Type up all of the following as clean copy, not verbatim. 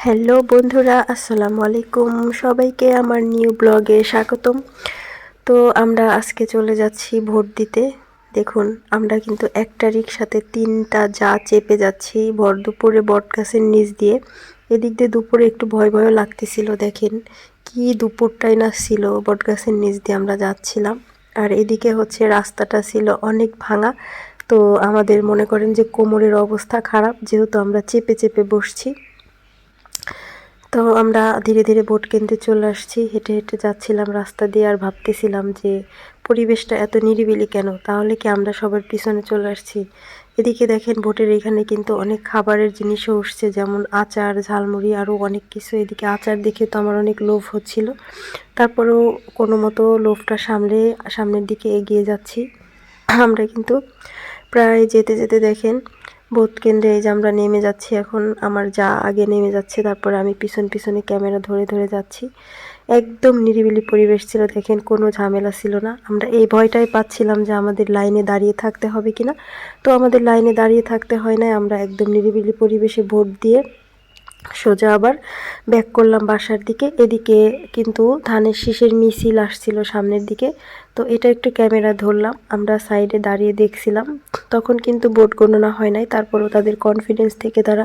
Hello বন্ধুরা, আসসালামু আলাইকুম। সবাইকে আমার নিউ ব্লগে স্বাগতম। তো আমরা আজকে চলে যাচ্ছি ভোট দিতে। দেখুন, আমরা কিন্তু একটা রিকশাতে 3টা যা চেপে যাচ্ছি ভর দুপুরে বটগাছের নিচ দিয়ে। এদিক দিয়ে দুপুরে একটু ভয় ভয়ও লাগতেছিল। দেখেন কি দুপুরটাই না ছিল, বটগাছের নিচ দিয়ে আমরা যাচ্ছিলাম। আর এদিকে হচ্ছে রাস্তাটা ছিল অনেক ভাঙা। তো আমাদের মনে করেন যে কোমরের অবস্থা খারাপ, যেহেতু আমরা চেপে চেপে বসছি। তো আমরা ধীরে ধীরে ভোট কেন্দ্রে চলে আসছি। হেঁটে হেঁটে যাচ্ছিলাম রাস্তা দিয়ে, আর ভাবতেছিলাম যে পরিবেশটা এত নিরিবিলি কেন, তাহলে কি আমরা সবার পিছনে চলে আসছি। এদিকে দেখেন ভোটের এখানে কিন্তু অনেক খাবারের জিনিসও উঠছে, যেমন আচার, ঝালমুড়ি, আরও অনেক কিছু। এদিকে আচার দেখে তো আমার অনেক লোভ হচ্ছিল, তারপরেও কোনো মতো লোভটা সামনের দিকে এগিয়ে যাচ্ছি। আমরা কিন্তু প্রায় যেতে যেতে দেখেন ভোট কেন্দ্রে এই যে আমরা নেমে যাচ্ছি এখন। আমার যা আগে নেমে যাচ্ছে, তারপরে আমি পিছন পিছনে ক্যামেরা ধরে ধরে যাচ্ছি। একদম নিরিবিলি পরিবেশ ছিল, দেখেন কোনো ঝামেলা ছিল না। আমরা এই ভয়টাই পাচ্ছিলাম যে আমাদের লাইনে দাঁড়িয়ে থাকতে হবে কিনা। তো আমাদের লাইনে দাঁড়িয়ে থাকতে হয় না, আমরা একদম নিরিবিলি পরিবেশে ভোট দিয়ে সোজা আবার ব্যাক করলাম বাসার দিকে। এদিকে কিন্তু ধানের শীষের মিছিল আসছিল সামনের দিকে, তো এটা একটু ক্যামেরা ধরলাম। আমরা সাইডে দাঁড়িয়ে দেখছিলাম, তখন কিন্তু ভোট গণনা হয় নাই, তারপরেও তাদের কনফিডেন্স থেকে তারা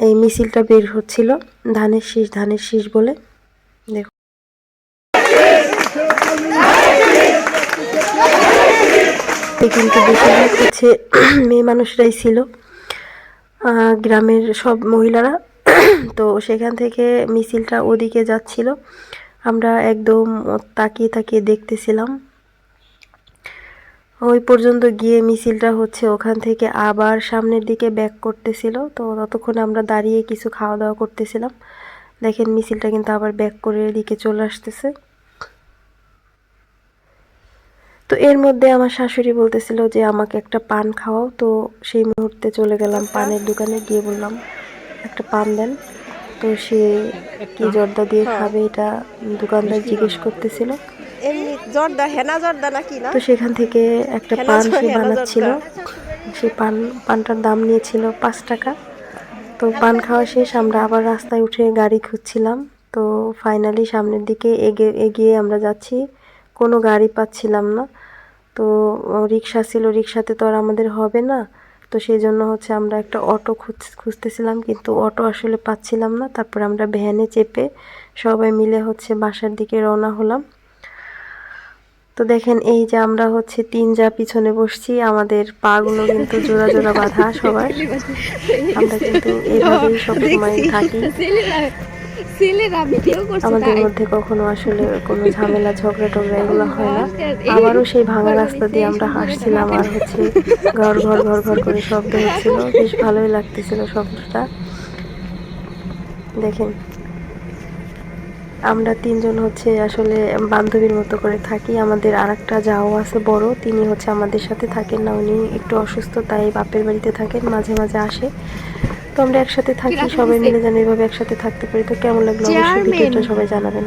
এই মিছিলটা বের হচ্ছিল ধানের শীষ বলে। দেখো কিন্তু বেশিরভাগ হচ্ছে মেয়ে মানুষরাই ছিল, গ্রামের সব মহিলারা। তো সেখান থেকে মিছিলটা ওদিকে যাচ্ছিল, আমরা একদম তাকিয়ে তাকিয়ে দেখতেছিলাম। ওই পর্যন্ত গিয়ে মিছিলটা হচ্ছে ওখান থেকে আবার সামনের দিকে ব্যাক করতেছিল। তো ততক্ষণে আমরা দাঁড়িয়ে কিছু খাওয়া দাওয়া করতেছিলাম। দেখেন মিছিলটা কিন্তু আবার ব্যাক করে এদিকে চলে আসতেছে। তো এর মধ্যে আমার শাশুড়ি বলতেছিল যে আমাকে একটা পান খাওয়াও। তো সেই মুহূর্তে চলে গেলাম পানের দোকানে, গিয়ে বললাম একটা পান দেন। তো সে কি জর্দা দিয়ে খাবে এটা দোকানদার জিজ্ঞেস করতেছিল। তো সেখান থেকে একটা পান সে বানাচ্ছিল। সে পানটার দাম নিয়েছিল 5 টাকা। তো পান খাওয়া শেষ, আমরা আবার রাস্তায় উঠে গাড়ি খুঁজছিলাম। তো ফাইনালি সামনের দিকে এগিয়ে আমরা যাচ্ছি, কোনো গাড়ি পাচ্ছিলাম না। তো রিক্সা ছিল, রিক্সাতে তো আর আমাদের হবে না। তো সেই জন্য হচ্ছে আমরা একটা অটো খুঁজতেছিলাম, কিন্তু অটো আসলে পাচ্ছিলাম না। তারপর আমরা ভ্যানে চেপে সবাই মিলে হচ্ছে বাসার দিকে রওনা হলাম। তো দেখেন এই যে আমরা হচ্ছে 3 যা পিছনে বসছি, আমাদের পা গুলো কিন্তু জোড়া জোড়া বাঁধা সবার। আমরা কিন্তু এইভাবেই সবসময় থাকি। আমাদের মধ্যে কখনো আসলে কোনো ঝামেলা ঝগড়া টগড়া এগুলো হয় না। আবারও সেই ভাঙা রাস্তা দিয়ে আমরা হাসছিলাম, আর হচ্ছে ঘর ঘর ঘর ঘর করে শব্দ হচ্ছিল, বেশ ভালোই লাগতেছিল শব্দটা। দেখেন আমরা 3 জন হচ্ছে আসলে বান্ধবীর মতো করে থাকি। আমাদের আরেকটা যাও আছে বড়, তিনি হচ্ছে আমাদের সাথে থাকেন না, উনি একটু অসুস্থ, তাই বাপের বাড়িতে থাকেন, মাঝে মাঝে আসে। তো আমরা একসাথে থাকি, সবাই মিলে যেন এভাবে একসাথে থাকতে পারি। তো কেমন লাগলো অবশ্যই ভিডিওটা সবাই জানাবেন।